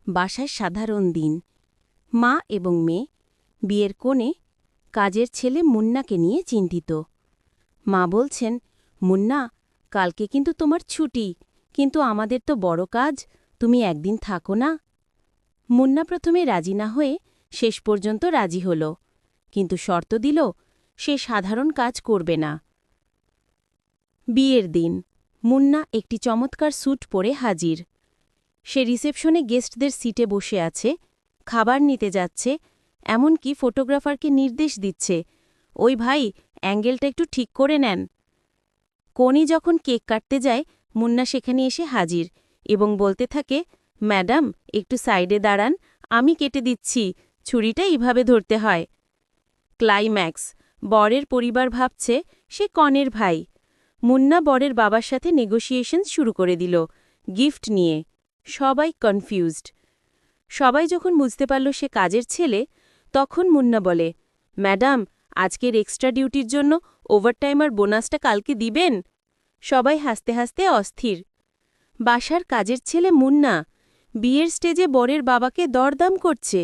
বাসায় সাধারণ দিন। মা এবং মেয়ে, বিয়ের কোণে, কাজের ছেলে মুন্নাকে নিয়ে চিন্তিত। মা বলছেন, মুন্না, কালকে কিন্তু তোমার ছুটি, কিন্তু আমাদের তো বড় কাজ, তুমি একদিন থাকো না। মুন্না প্রথমে রাজি না হয়ে শেষ পর্যন্ত রাজি হল, কিন্তু শর্ত দিল সে সাধারণ কাজ করবে না। বিয়ের দিন মুন্না একটি চমৎকার স্যুট পরে হাজির। সে রিসেপশনে গেস্টদের সিটে বসে আছে, খাবার নিতে যাচ্ছে, এমনকি ফটোগ্রাফারকে নির্দেশ দিচ্ছে, ওই ভাই, অ্যাঙ্গেলটা একটু ঠিক করে নেন। কনি যখন কেক কাটতে যায়, মুন্না সেখানে এসে হাজির এবং বলতে থাকে, ম্যাডাম, একটু সাইডে দাঁড়ান, আমি কেটে দিচ্ছি, ছুরিটা এইভাবে ধরতে হয়। ক্লাইম্যাক্স, বরের পরিবার ভাবছে সে কনের ভাই। মুন্না বরের বাবার সাথে নেগোসিয়েশন শুরু করে দিল, গিফট নিয়ে। সবাই কনফিউজড। সবাই যখন বুঝতে পারল সে কাজের ছেলে, তখন মুন্না বলে, ম্যাডাম, আজকের এক্সট্রা ডিউটির জন্য ওভারটাইম আর বোনাসটা কালকে দিবেন। সবাই হাসতে হাসতে অস্থির। বাসার কাজের ছেলে মুন্না বিয়ের স্টেজে বরের বাবাকে দরদাম করছে।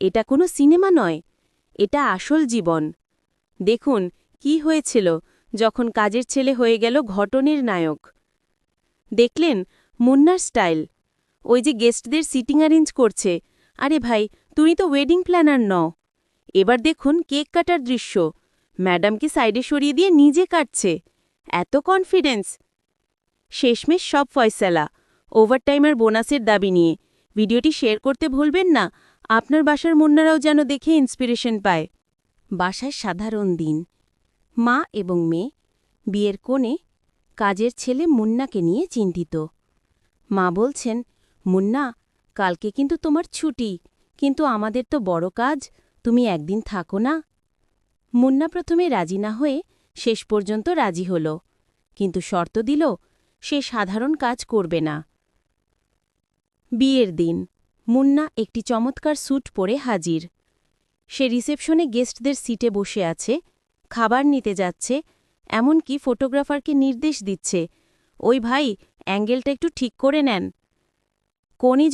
এটা কোনো সিনেমা নয়, এটা আসল জীবন। দেখুন কি হয়েছিল যখন কাজের ছেলে হয়ে গেল ঘটনের নায়ক। দেখলেন মুন্নার স্টাইল, ওই যে গেস্টদের সিটিং অ্যারেঞ্জ করছে, আরে ভাই, তুমি তো ওয়েডিং প্ল্যানার নও। এবার দেখুন কেক কাটার দৃশ্য, ম্যাডামকে সাইডে সরিয়ে দিয়ে নিজে কাটছে, এত কনফিডেন্স। শেষমেশ সব ফয়সালা, ওভারটাইমের বোনাসের দাবি নিয়ে। ভিডিওটি শেয়ার করতে ভুলবেন না, আপনার বাসার মুন্নারাও যেন দেখে ইন্সপিরেশন পায়। বাসায় সাধারণ দিন। মা এবং মেয়ে, বিয়ের কোণে, কাজের ছেলে মুন্নাকে নিয়ে চিন্তিত। মা বলছেন, মুন্না, কালকে কিন্তু তোমার ছুটি, কিন্তু আমাদের তো বড় কাজ, তুমি একদিন থাকো না। মুন্না প্রথমে রাজি না হয়ে শেষ পর্যন্ত রাজি হল, কিন্তু শর্ত দিল সে সাধারণ কাজ করবে না। বিয়ের দিন মুন্না একটি চমৎকার স্যুট পরে হাজির। সে রিসেপশনে গেস্টদের সিটে বসে আছে, খাবার নিতে যাচ্ছে, এমনকি ফটোগ্রাফারকে নির্দেশ দিচ্ছে, ওই ভাই, অ্যাঙ্গেলটা একটু ঠিক করে নেন। কনি